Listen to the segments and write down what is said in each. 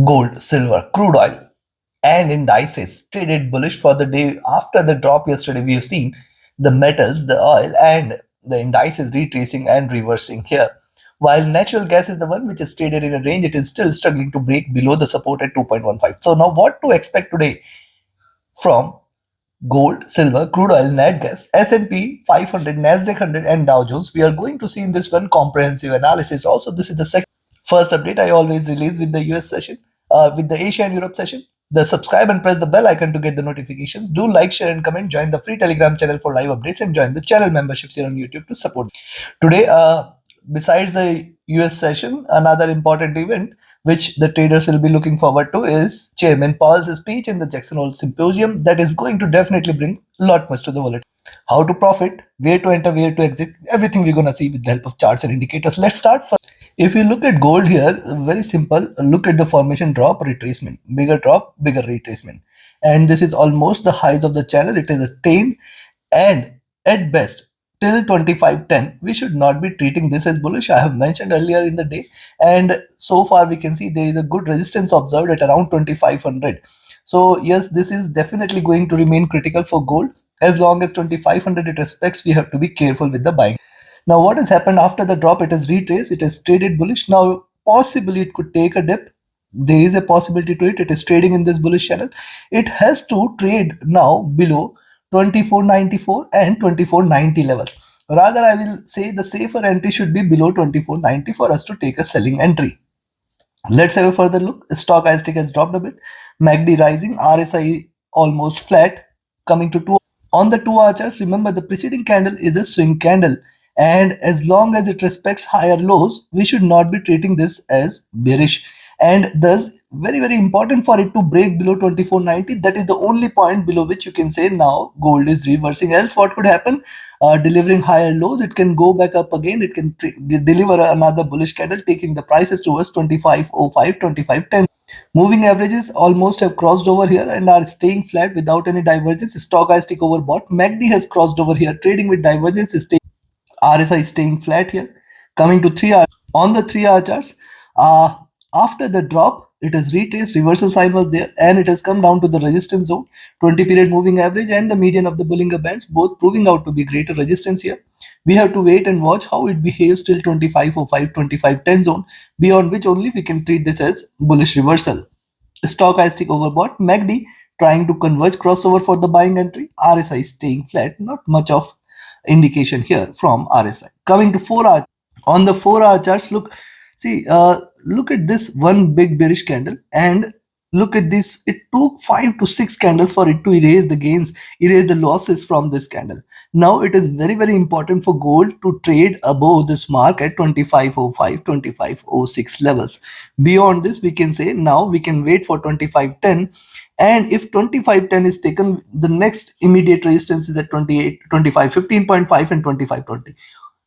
Gold, silver, crude oil, and indices traded bullish for the day after the drop yesterday. We have seen the metals, the oil, and the indices retracing and reversing here. While natural gas is the one which is traded in a range, it is still struggling to break below the support at 2.15. So now what to expect today from gold, silver, crude oil, nat gas, S&P 500, Nasdaq 100, and Dow Jones? We are going to see in this one comprehensive analysis. Also, this is the second first update I always release with the US session, with the Asia and Europe session. The subscribe and press the bell icon to get the notifications. Do like, share, and comment. Join the free Telegram channel for live updates and join the channel memberships here on YouTube to support. Today, besides the US session, another important event which the traders will be looking forward to is Chairman Powell's speech in the Jackson Hole Symposium. That is going to definitely bring a lot much to the volatility. How to profit, where to enter, where to exit, everything we're going to see with the help of charts and indicators. Let's start first. If you look at gold here, very simple, look at the formation drop retracement, bigger drop, bigger retracement. And this is almost the highs of the channel. It is attained, and at best till 2510 we should not be treating this as bullish. I have mentioned earlier in the day, and so far we can see there is a good resistance observed at around 2500. So yes, this is definitely going to remain critical for gold. As long as 2500 it respects, we have to be careful with the buying. Now what has happened after the drop? It has retraced, it has traded bullish. Now possibly it could take a dip. There is a possibility to it. It is trading in this bullish channel. It has to trade now below 2494 and 2490 levels. Rather, I will say the safer entry should be below 2490 for us to take a selling entry. Let's have a further look. Stochastic has dropped a bit. MACD rising, RSI almost flat, coming to 2. On the 2-hour charts, remember the preceding candle is a swing candle, and as long as it respects higher lows, we should not be treating this as bearish. And thus, very important for it to break below 2490. That is the only point below which you can say now gold is reversing. Else what could happen? Delivering higher lows, it can go back up again. It can deliver another bullish candle, taking the prices towards 2505, 2510. Moving averages almost have crossed over here and are staying flat without any divergence. Stochastic overbought. MACD has crossed over here, trading with divergence. RSI is staying flat here. Coming to 3-hour, on the 3-hour charts, after the drop, it has retraced, reversal sign was there, and it has come down to the resistance zone. 20 period moving average and the median of the Bollinger Bands, both proving out to be greater resistance here. We have to wait and watch how it behaves till 2505, 2510 zone, beyond which only we can treat this as bullish reversal. Stochastic overbought. MACD trying to converge, crossover for the buying entry. RSI staying flat, not much of indication here from RSI. Coming to 4-hour, on the 4-hour charts, look at this one big bearish candle, and look at this. It took 5 to 6 candles for it to erase the gains, erase the losses from this candle. Now it is very important for gold to trade above this mark at 2505, 2506 levels. Beyond this, we can say now we can wait for 2510. And if 2510 is taken, the next immediate resistance is at 2515.5 and 2520.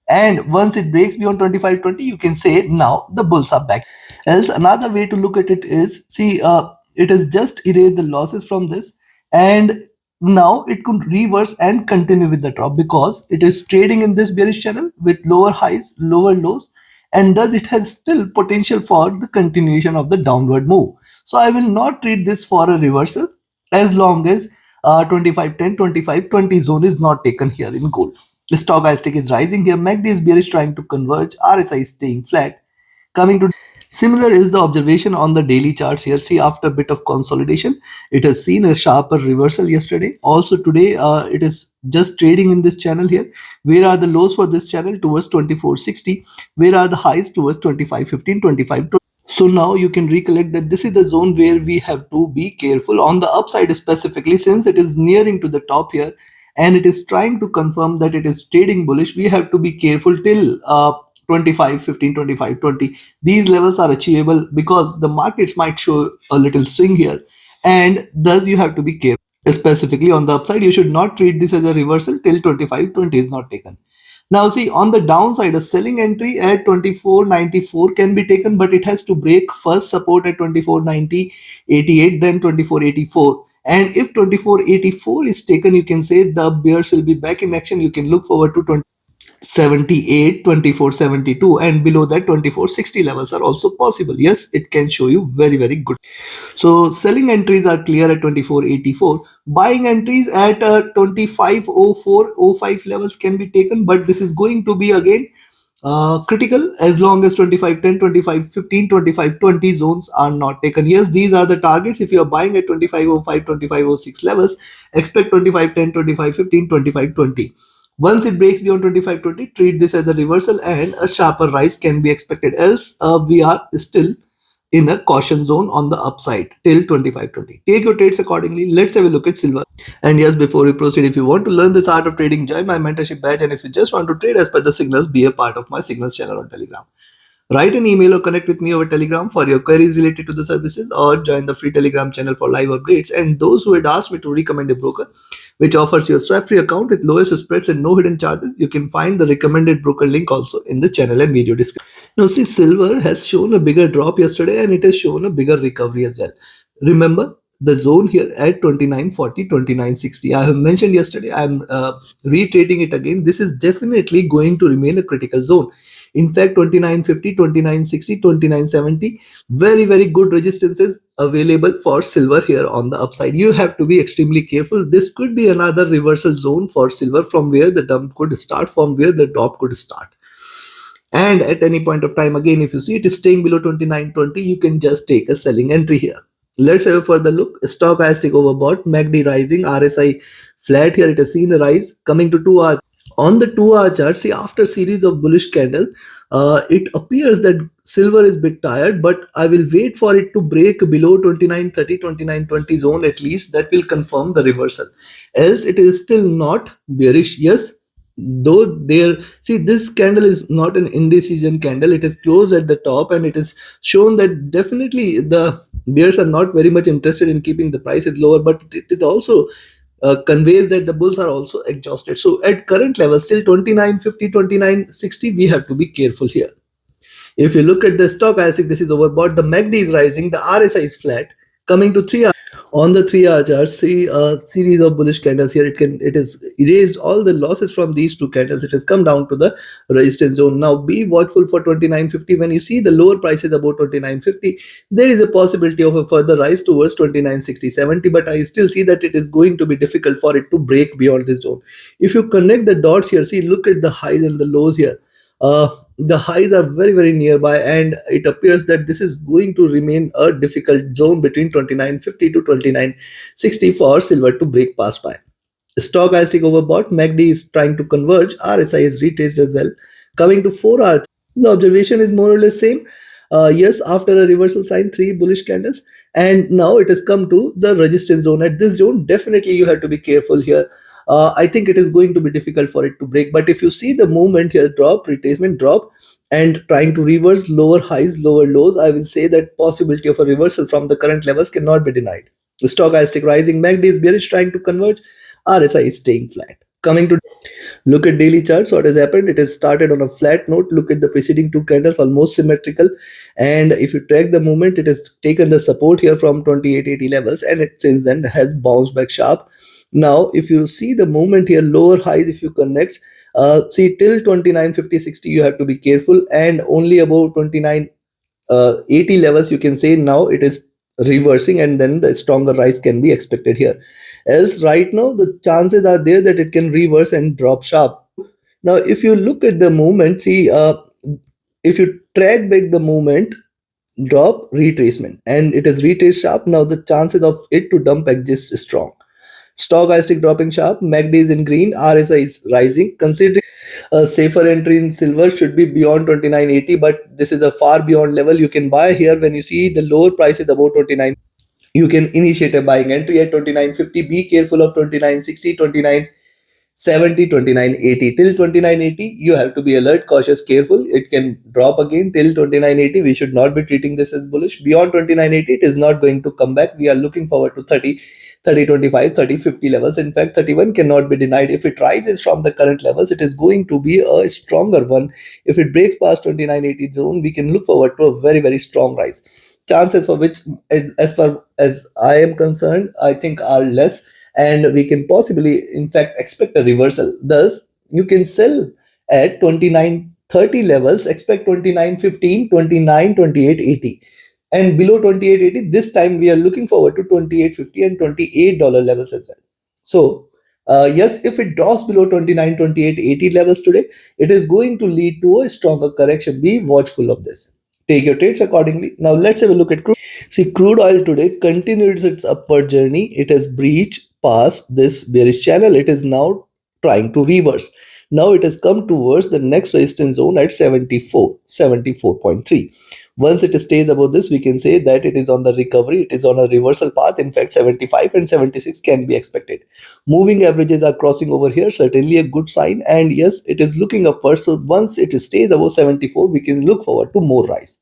And once it breaks beyond 2520, you can say now the bulls are back. Else another way to look at it is, it has just erased the losses from this, and now it could reverse and continue with the drop because it is trading in this bearish channel with lower highs, lower lows, and thus it has still potential for the continuation of the downward move. So I will not treat this for a reversal as long as 2510, 2520 zone is not taken here in gold. The stochastic is rising here. MACD is bearish, trying to converge. RSI is staying flat. Coming to similar is the observation on the daily charts here. See, after a bit of consolidation, it has seen a sharper reversal yesterday. Also today, it is just trading in this channel here. Where are the lows for this channel? Towards 2460. Where are the highs? Towards 2515, 2520. So now you can recollect that this is the zone where we have to be careful on the upside, specifically since it is nearing to the top here and it is trying to confirm that it is trading bullish. We have to be careful till 25 15, 25 20. These levels are achievable because the markets might show a little swing here, and thus you have to be careful. Specifically on the upside, you should not treat this as a reversal till 25 20 is not taken. Now see, on the downside, a selling entry at 2494 can be taken, but it has to break first support at 2490.88, then 2484. And if 2484 is taken, you can say the bears will be back in action. You can look forward to 2478, 2472, and below that 2460 levels are also possible. Yes, it can show you very, very good. So selling entries are clear at 2484. Buying entries at 250405 levels can be taken, but this is going to be again critical as long as 2510, 2515, 2520 zones are not taken. Yes, these are the targets. If you are buying at 2505, 2506 levels, expect 2510, 2515, 2520. Once it breaks beyond 2520, treat this as a reversal and a sharper rise can be expected. Else, we are still in a caution zone on the upside till 2520. Take your trades accordingly. Let's have a look at silver. And yes, before we proceed, if you want to learn this art of trading, join my mentorship batch. And if you just want to trade as per the signals, be a part of my signals channel on Telegram. Write an email or connect with me over Telegram for your queries related to the services, or join the free Telegram channel for live updates. And those who had asked me to recommend a broker which offers you a swap-free account with lowest spreads and no hidden charges, you can find the recommended broker link also in the channel and video description. Now see, silver has shown a bigger drop yesterday and it has shown a bigger recovery as well. Remember the zone here at 2940, 2960. I have mentioned yesterday, I am reiterating it again. This is definitely going to remain a critical zone. In fact, 2950, 2960, 2970, very, very good resistances available for silver here on the upside. You have to be extremely careful. This could be another reversal zone for silver from where the dump could start, from where the drop could start. And at any point of time, again, if you see it is staying below 2920, you can just take a selling entry here. Let's have a further look. Stochastic overbought, MACD rising, RSI flat here. It has seen a rise coming to 2 hours. On the 2 hour chart, see, after series of bullish candle, it appears that silver is a bit tired, but I will wait for it to break below 2930, 2920 zone at least. That will confirm the reversal. Else it is still not bearish. Yes, though there, see, this candle is not an indecision candle. It is closed at the top and it is shown that definitely the bears are not very much interested in keeping the prices lower, but it is also conveys that the bulls are also exhausted. So at current level, still 2950, 2960, we have to be careful here. If you look at the stochastic, this is overbought. The MACD is rising. The RSI is flat. Coming to 3 hour. On the 3 hour chart, see a series of bullish candles here. It has erased all the losses from these two candles. It has come down to the resistance zone. Now be watchful for 2950. When you see the lower prices about 2950, there is a possibility of a further rise towards 2960, 70. But I still see that it is going to be difficult for it to break beyond this zone. If you connect the dots here, see, look at the highs and the lows here. The highs are very, very nearby, and it appears that this is going to remain a difficult zone between 2950 to 2960 for silver to break past by. Stochastic overbought, MACD is trying to converge, RSI is retraced as well. Coming to 4 hours, the observation is more or less same. Yes, after a reversal sign, 3 bullish candles, and now it has come to the resistance zone. At this zone, definitely you have to be careful here. I think it is going to be difficult for it to break. But if you see the movement here, drop, retracement, drop, and trying to reverse lower highs, lower lows, I will say that possibility of a reversal from the current levels cannot be denied. The stochastic rising, MACD is bearish, trying to converge, RSI is staying flat. Coming to look at daily charts, what has happened? It has started on a flat note. Look at the preceding two candles, almost symmetrical. And if you track the movement, it has taken the support here from 2880 levels, and it since then has bounced back sharp. Now, if you see the movement here, lower highs, if you connect, see till 2950, 60, you have to be careful, and only about 2980 levels, you can say now it is reversing, and then the stronger rise can be expected here. Else, right now, the chances are there that it can reverse and drop sharp. Now, if you look at the movement, see, if you track back the movement, drop, retracement, and it is retraced sharp. Now, the chances of it to dump exist strong. Stochastic dropping sharp, MACD is in green, RSI is rising. Considering a safer entry in silver should be beyond 2980, but this is a far beyond level. You can buy here when you see the lower price is about 29. You can initiate a buying entry at 2950. Be careful of 2960, 2970, 2980. Till 2980, you have to be alert, cautious, careful. It can drop again till 2980. We should not be treating this as bullish. Beyond 2980, it is not going to come back. We are looking forward to 30, 30, 25, 30, 50 levels. In fact, 31 cannot be denied. If it rises from the current levels, it is going to be a stronger one. If it breaks past 2980 zone, we can look forward to a very, very strong rise. Chances for which, as far as I am concerned, I think are less, and we can possibly, in fact, expect a reversal. Thus, you can sell at 29.30 levels. Expect 29.15, 29.2880, and below 28.80 this time we are looking forward to 28.50 and $28 levels as well. So yes, if it drops below 29.2880 levels today, it is going to lead to a stronger correction. Be watchful of this. Take your trades accordingly. Now let's have a look at crude. See, crude oil today continues its upward journey. It has breached past this bearish channel. It is now trying to reverse. Now it has come towards the next resistance zone at 74, 74.3. Once it stays above this, we can say that it is on the recovery. It is on a reversal path. In fact, 75 and 76 can be expected. Moving averages are crossing over here, certainly a good sign. And yes, it is looking upwards. So once it stays above 74, we can look forward to more rise.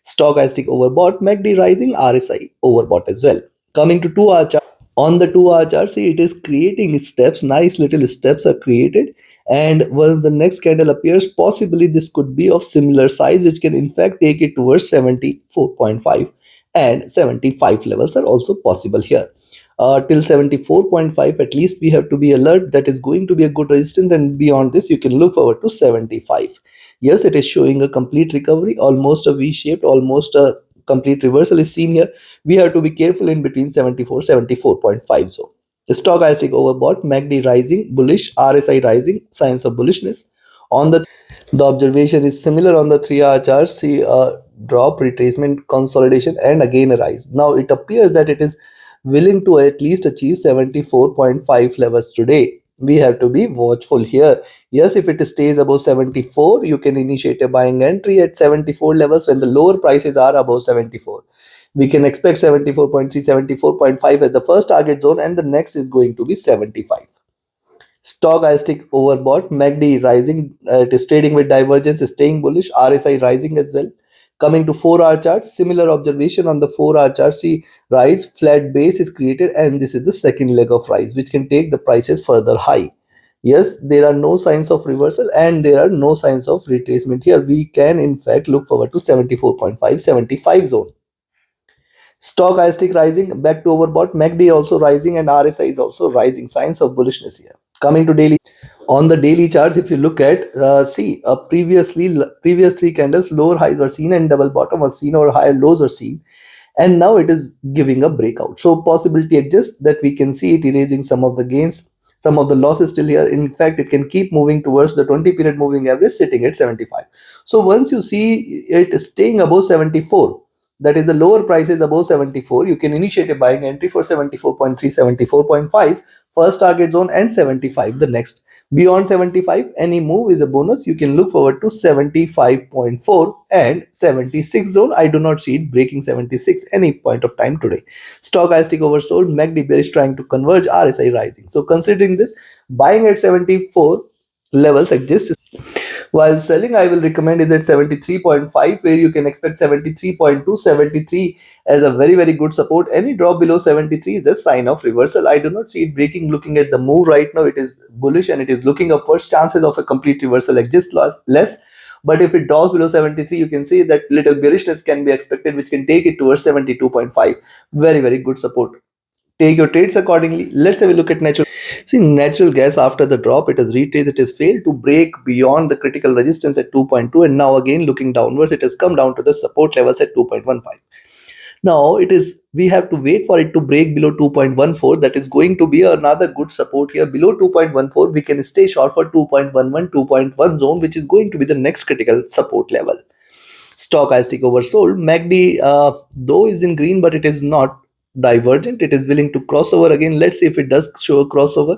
Stochastic overbought, MACD rising, RSI overbought as well. Coming to 2 hour chart. On the 2 hour chart, see, it is creating steps. Nice little steps are created. And once the next candle appears, possibly this could be of similar size, which can in fact take it towards 74.5, and 75 levels are also possible here. Till 74.5 at least we have to be alert. That is going to be a good resistance, and beyond this you can look forward to 75. Yes, it is showing a complete recovery, almost a V-shaped, almost a complete reversal is seen here. We have to be careful in between 74, 74.5 zone. The stochastic overbought, MACD rising, bullish, RSI rising, signs of bullishness. On the observation is similar on the 3 hour chart. See a drop, retracement, consolidation, and again a rise. Now it appears that it is willing to at least achieve 74.5 levels today. We have to be watchful here. Yes, if it stays above 74, you can initiate a buying entry at 74 levels when the lower prices are above 74. We can expect 74.3, 74.5 as the first target zone, and the next is going to be 75. Stochastic overbought, MACD rising, it is trading with divergence, staying bullish, RSI rising as well. Coming to 4 hour chart, similar observation on the 4 hour chart. See, rise, flat base is created, and this is the second leg of rise, which can take the prices further high. Yes, there are no signs of reversal and there are no signs of retracement here. We can in fact look forward to 74.5, 75 zone. Stochastic rising, back to overbought, MACD also rising, and RSI is also rising. Signs of bullishness here. Coming to daily. On the daily charts, if you look at, see, previous three candles, lower highs were seen and double bottom was seen, or higher lows are seen, and now it is giving a breakout. So possibility exists that we can see it erasing some of the gains, some of the losses still here. In fact, it can keep moving towards the 20 period moving average sitting at 75. So once you see it staying above 74, that is the lower prices above 74, you can initiate a buying entry for 74.3, 74.5 first target zone, and 75 the next. Beyond 75, any move is a bonus. You can look forward to 75.4 and 76 zone. I do not see it breaking 76 any point of time today. Stochastic oversold, MACD bearish trying to converge, RSI rising. So considering this, buying at 74 levels exists. While selling, I will recommend is at 73.5, where you can expect 73.2, 73 as a very, very good support. Any drop below 73 is a sign of reversal. I do not see it breaking. Looking at the move right now, it is bullish and it is looking upwards. Chances of a complete reversal exist less. But if it drops below 73, you can see that little bearishness can be expected, which can take it towards 72.5. Very, very good support. Take your trades accordingly. Let's have a look at natural. See, natural gas after the drop, it has retraced, it has failed to break beyond the critical resistance at 2.2, and now again looking downwards, it has come down to the support levels at 2.15. Now it is, we have to wait for it to break below 2.14. That is going to be another good support here. Below 2.14, we can stay short for 2.11, 2.1 zone, which is going to be the next critical support level. Stochastic oversold, MACD though is in green, but it is not divergent. It is willing to cross over again. Let's see if it does show a crossover.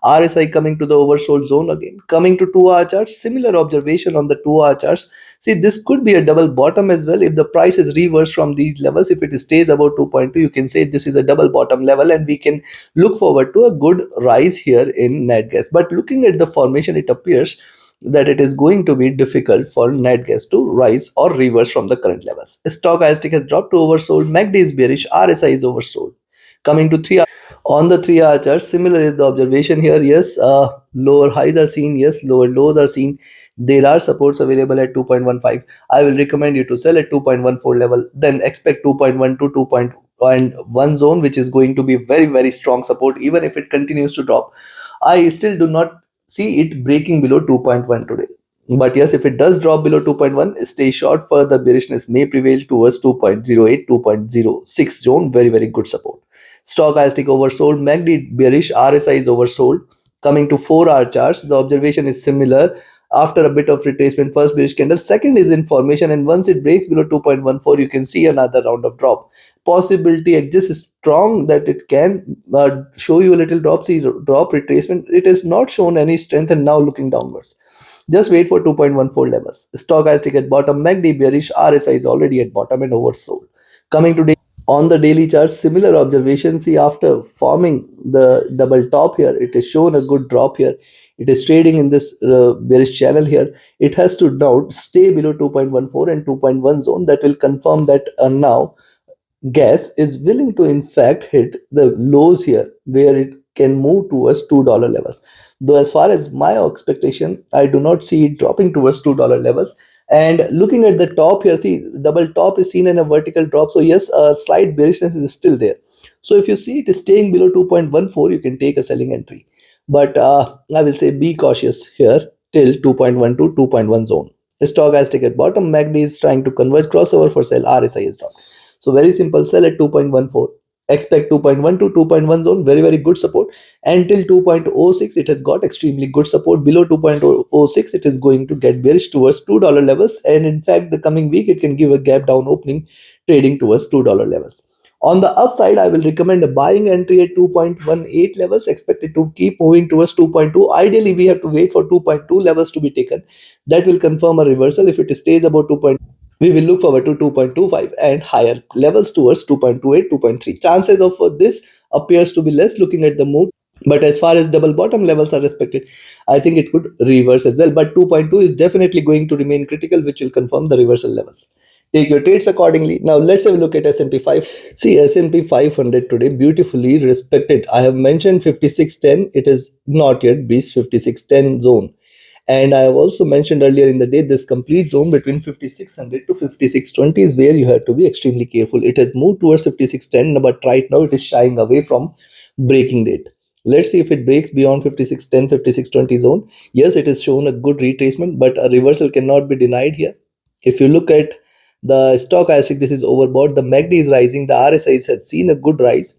RSI coming to the oversold zone again. Coming to 2 hour charts, similar observation on the 2 hour charts. See, this could be a double bottom as well. If the price is reversed from these levels, if it stays about 2.2, you can say this is a double bottom level, and we can look forward to a good rise here in net gas. But looking at the formation, it appears that it is going to be difficult for net gas to rise or reverse from the current levels. Stochastic has dropped to oversold, MACD is bearish, RSI is oversold. Coming to 3 hour. On the 3 hour chart, similar is the observation here. Yes, lower highs are seen. Yes, lower lows are seen. There are supports available at 2.15. I will recommend you to sell at 2.14 level. Then expect 2.1 to 2.1 zone, which is going to be very, very strong support. Even if it continues to drop, I still do not see it breaking below 2.1 today. But yes, if it does drop below 2.1, stay short. Further bearishness may prevail towards 2.08, 2.06 zone. Very, very good support. Stochastic oversold, MACD bearish, RSI is oversold. Coming to 4-hour charts, the observation is similar. After a bit of retracement, first bearish candle, second is in formation, and once it breaks below 2.14, you can see another round of drop. Possibility exists strong that it can show you a little drop. See, drop retracement. It has not shown any strength and now looking downwards. Just wait for 2.14 levels. Stochastic at bottom, MACD bearish, RSI is already at bottom and oversold. Coming to on the daily chart, similar observation. See, after forming the double top here, it has shown a good drop here. It is trading in this bearish channel here. It has to now stay below 2.14 and 2.1 zone. That will confirm that now gas is willing to in fact hit the lows here where it can move towards $2 levels. Though as far as my expectation, I do not see it dropping towards $2 levels. And looking at the top here, see, double top is seen in a vertical drop. So yes, a slight bearishness is still there. So if you see it is staying below 2.14, you can take a selling entry. But I will say be cautious here till 2.1 to 2.1 zone. Stochastic at bottom, MACD is trying to converge crossover for sell, RSI is dropped. So very simple, sell at 2.14. Expect 2.1 to 2.1 zone, very, very good support. Until 2.06, it has got extremely good support. Below 2.06, it is going to get bearish towards $2 levels. And in fact, the coming week, it can give a gap down opening, trading towards $2 levels. On the upside, I will recommend a buying entry at 2.18 levels, expected to keep moving towards 2.2. Ideally, we have to wait for 2.2 levels to be taken. That will confirm a reversal. If it stays above 2. We will look forward to 2.25 and higher levels towards 2.28, 2.3. Chances of this appears to be less looking at the mood. But as far as double bottom levels are respected, I think it could reverse as well. But 2.2 is definitely going to remain critical, which will confirm the reversal levels. Take your trades accordingly. Now let's have a look at S&P 5. See, S&P 500 today beautifully respected. I have mentioned 5610. It is not yet breached 5610 zone. And I have also mentioned earlier in the day, this complete zone between 5600 to 5620 is where you have to be extremely careful. It has moved towards 5610, but right now it is shying away from breaking date. Let's see if it breaks beyond 5610, 5620 zone. Yes, it has shown a good retracement, but a reversal cannot be denied here. If you look at the stochastic, this is overbought. The MACD is rising. The RSI has seen a good rise.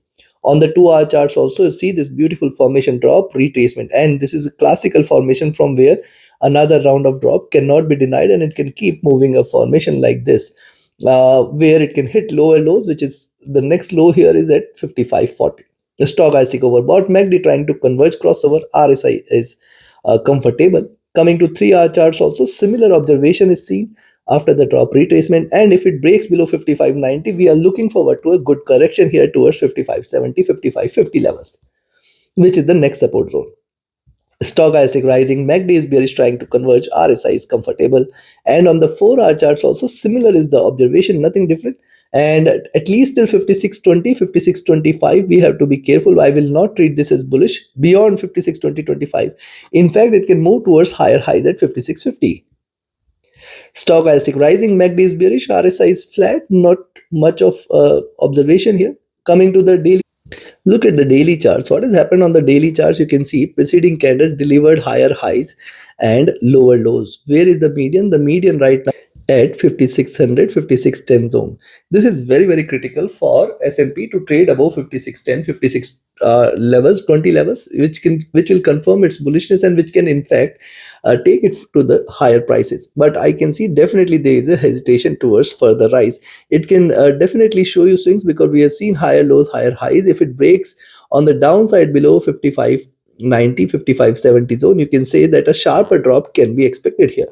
On the 2-hour charts also, you see this beautiful formation drop, retracement. And this is a classical formation from where another round of drop cannot be denied, and it can keep moving a formation like this, where it can hit lower lows, which is the next low here is at 5540. The stochastic overbought, MACD trying to converge crossover, RSI is comfortable. Coming to 3-hour charts also, similar observation is seen after the drop retracement, and if it breaks below 5590, we are looking forward to a good correction here towards 5570, 5550 levels, which is the next support zone. Stochastic rising, MACD is bearish trying to converge, RSI is comfortable. And on the 4-hour charts also, similar is the observation, nothing different. And at least till 5620, 5625, we have to be careful. I will not treat this as bullish beyond 5620.25. In fact, it can move towards higher highs at 5650. Stochastic rising, MACD is bearish, RSI is flat, not much of observation here. Coming to the daily, look at the daily charts. What has happened on the daily charts? You can see preceding candles delivered higher highs and lower lows. Where is the median? The median right now at 5600, 5610 zone. This is very, very critical for S&P to trade above 5610, 56 levels, 20 levels, which will confirm its bullishness and which can in fact take it to the higher prices. But I can see definitely there is a hesitation towards further rise. It can definitely show you swings because we have seen higher lows, higher highs. If it breaks on the downside below 5590, 5570 zone, you can say that a sharper drop can be expected here.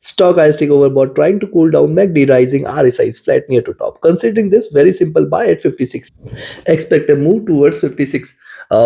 Stochastic overbought trying to cool down, MACD rising, RSI is flat near to top. Considering this, very simple, buy at 56. Expect a move towards 56,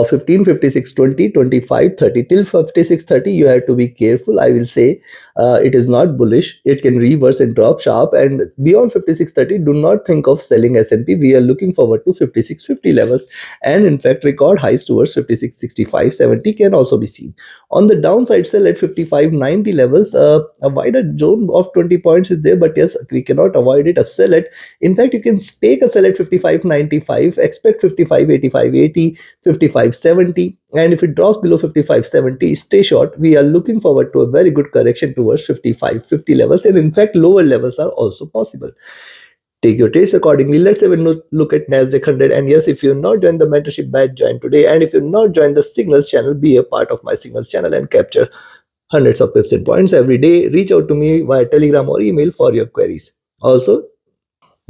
15, 56, 20, 25, 30. Till 56, 30, you have to be careful. I will say it is not bullish. It can reverse and drop sharp. And beyond 56, 30, do not think of selling S&P. We are looking forward to 56, 50 levels. And in fact, record highs towards 56, 65, 70 can also be seen. On the downside, sell at 55, 90 levels. A wider zone of 20 points is there, but yes, we cannot avoid it. A sell at, in fact, you can take a sell at 55, 95, expect 55, 85, 80, 55. 55.70, and if it drops below 55.70, stay short. We are looking forward to a very good correction towards 55.50 levels, and in fact lower levels are also possible. Take your trades accordingly. Let's have a look at Nasdaq 100. And yes, if you're not joined the mentorship batch, join today. And if you're not joined the signals channel, be a part of my signals channel and capture hundreds of pips and points every day. Reach out to me via Telegram or email for your queries. Also,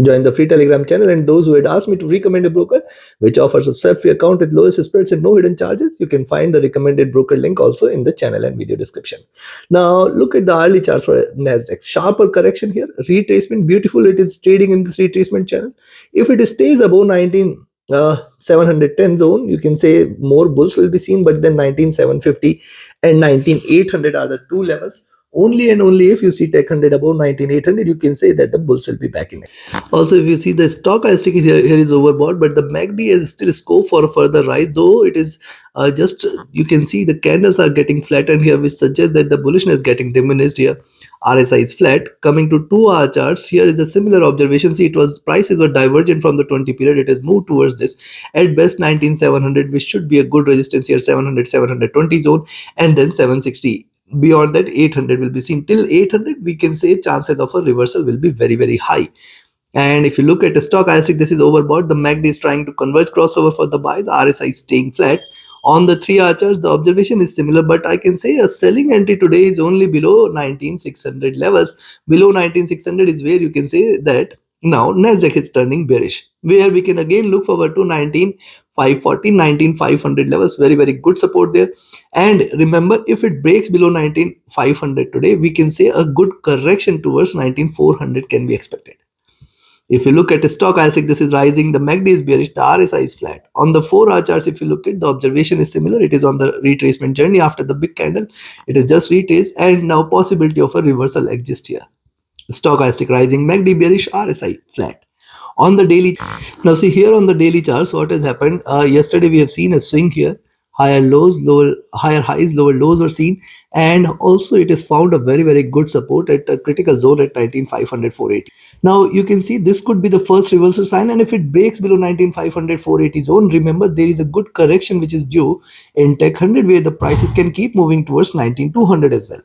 join the free Telegram channel, and those who had asked me to recommend a broker which offers a self-free account with lowest spreads and no hidden charges, you can find the recommended broker link also in the channel and video description. Now look at the hourly charts for Nasdaq. Sharper correction here, retracement, beautiful. It is trading in this retracement channel. If it stays above 19,710 zone, you can say more bulls will be seen, but then 19,750 and 19,800 are the two levels. Only and only if you see Tech 100 above 19,800, you can say that the bulls will be back in it. Also, if you see the stochastic is here is overbought, but the MACD is still scope for a further rise, though it is just, you can see the candles are getting flattened here, which suggests that the bullishness getting diminished here. RSI is flat. Coming to 2-hour charts, here is a similar observation. See, it was prices were divergent from the 20 period. It has moved towards this. At best 19,700, which should be a good resistance here, 700, 720 zone, and then 760. Beyond that, 800 will be seen. Till 800, we can say chances of a reversal will be very, very high. And if you look at the stochastic, this is overbought. The MACD is trying to converge crossover for the buys. RSI is staying flat. On the 3-hour charts, the observation is similar, but I can say a selling entry today is only below 19,600 levels. Below 19,600 is where you can say that now Nasdaq is turning bearish, where we can again look forward to 19,540, 19,500 levels. Very, very good support there. And remember, if it breaks below 19,500 today, we can say a good correction towards 19,400 can be expected. If you look at the stochastic, this is rising, the MACD is bearish, the RSI is flat. On the 4-hour charts, if you look at, the observation is similar. It is on the retracement journey after the big candle. It is just retraced, and now possibility of a reversal exists here. Stochastic rising, MACD bearish, RSI flat. On the daily, now see here on the daily charts, what has happened? Yesterday we have seen a swing here. Higher lows, lower, higher highs, lower lows are seen, and also it has found a very, very good support at a critical zone at 19,500, 480. Now you can see this could be the first reversal sign, and if it breaks below 19,500, 480 zone, remember there is a good correction which is due in Tech 100, where the prices can keep moving towards 19,200 as well.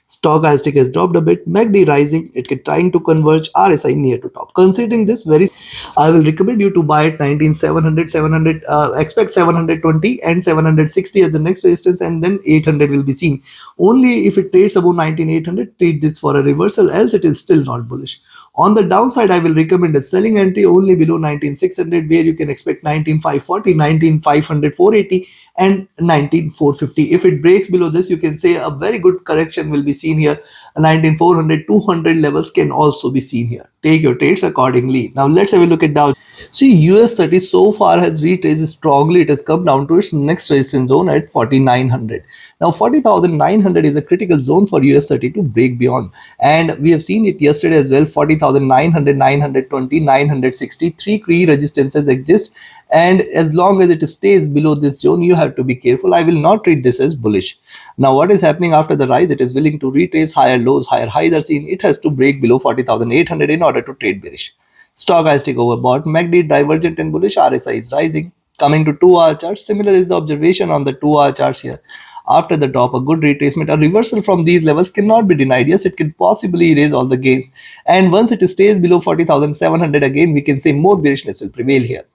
Stochastic has dropped a bit, MACD rising, it is trying to converge, RSI near to top. Considering this, I will recommend you to buy at 19,700, 700, expect 720 and 760 as the next resistance, and then 800 will be seen. Only if it trades above 19,800, treat this for a reversal, else it is still not bullish. On the downside, I will recommend a selling entry only below 19,600, where you can expect 19,540, 19,500, 480 and 19,450. If it breaks below this, you can say a very good correction will be seen here. 19,400, 200 levels can also be seen here. Take your trades accordingly. Now let's have a look at Dow. See, US 30 so far has retraced strongly. It has come down to its next resistance zone at 4,900. Now 40,900 is a critical zone for US 30 to break beyond, and we have seen it yesterday as well. 40,900, 920, 960, three key resistances exist, and as long as it stays below this zone, you have to be careful. I will not treat this as bullish. Now what is happening after the rise? It is willing to retrace. Higher lows, higher highs are seen. It has to break below 40,800 in order to trade bearish. Stochastic overbought, MACD divergent and bullish, RSI is rising. Coming to 2-hour charts, similar is the observation on the 2-hour charts here. After the drop, a good retracement, a reversal from these levels cannot be denied. Yes, it can possibly erase all the gains, and once it stays below 40,700 again, we can say more bearishness will prevail here.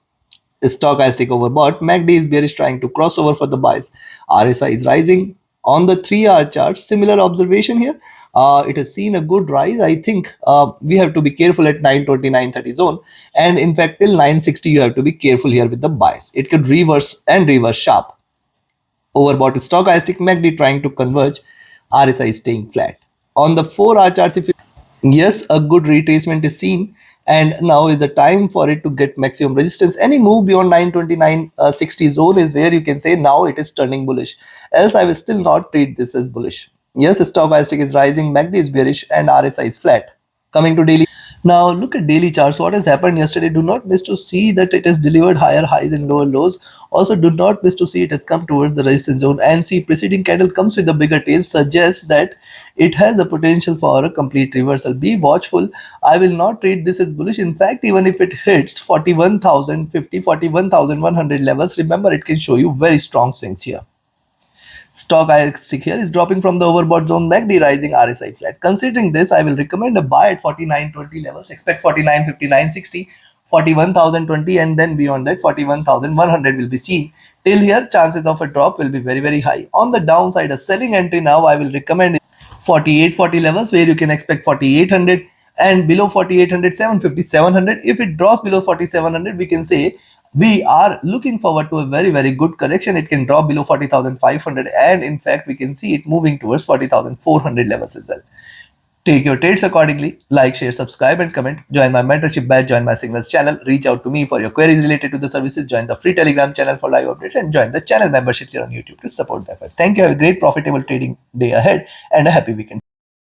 Stochastic overbought, MACD is bearish, trying to cross over for the buys. RSI is rising. On the 3-hour chart, similar observation here. It has seen a good rise. I think we have to be careful at 920, 930 zone, and in fact till 960 you have to be careful here with the buys. It could reverse and reverse sharp. Overbought stochastic, MACD trying to converge, RSI is staying flat. On the 4-hour charts, if you, yes, a good retracement is seen, and now is the time for it to get maximum resistance. Any move beyond 929, 60 zone is where you can say now it is turning bullish, else I will still not treat this as bullish. Yes, stochastic is rising, MACD is bearish, and RSI is flat. Coming to daily, Now look at daily charts. What has happened yesterday? Do not miss to see that it has delivered higher highs and lower lows. Also, do not miss to see it has come towards the resistance zone, and see preceding candle comes with a bigger tail, suggests that it has a potential for a complete reversal. Be watchful. I will not rate this as bullish. In fact, even if it hits 41,050, 41,100 levels, remember it can show you very strong swings here. Stock stick here is dropping from the overbought zone, MACD rising, RSI flat. Considering this, I will recommend a buy at 49.20 levels. Expect 49.59.60, 41,020, and then beyond that 41,100 will be seen. Till here, chances of a drop will be very high. On the downside, a selling entry now I will recommend 4840 levels, where you can expect 4800, and below 4800 750 700. If it drops below 4700, we can say we are looking forward to a very good correction. It can drop below 40,500, and in fact we can see it moving towards 40,400 levels as well. Take your trades accordingly. Like, share, subscribe, and comment. Join my mentorship batch, join my signals channel. Reach out to me for your queries related to the services. Join the free Telegram channel for live updates, and join the channel memberships here on YouTube to support the effort. Thank you. Have a great profitable trading day ahead and a happy weekend.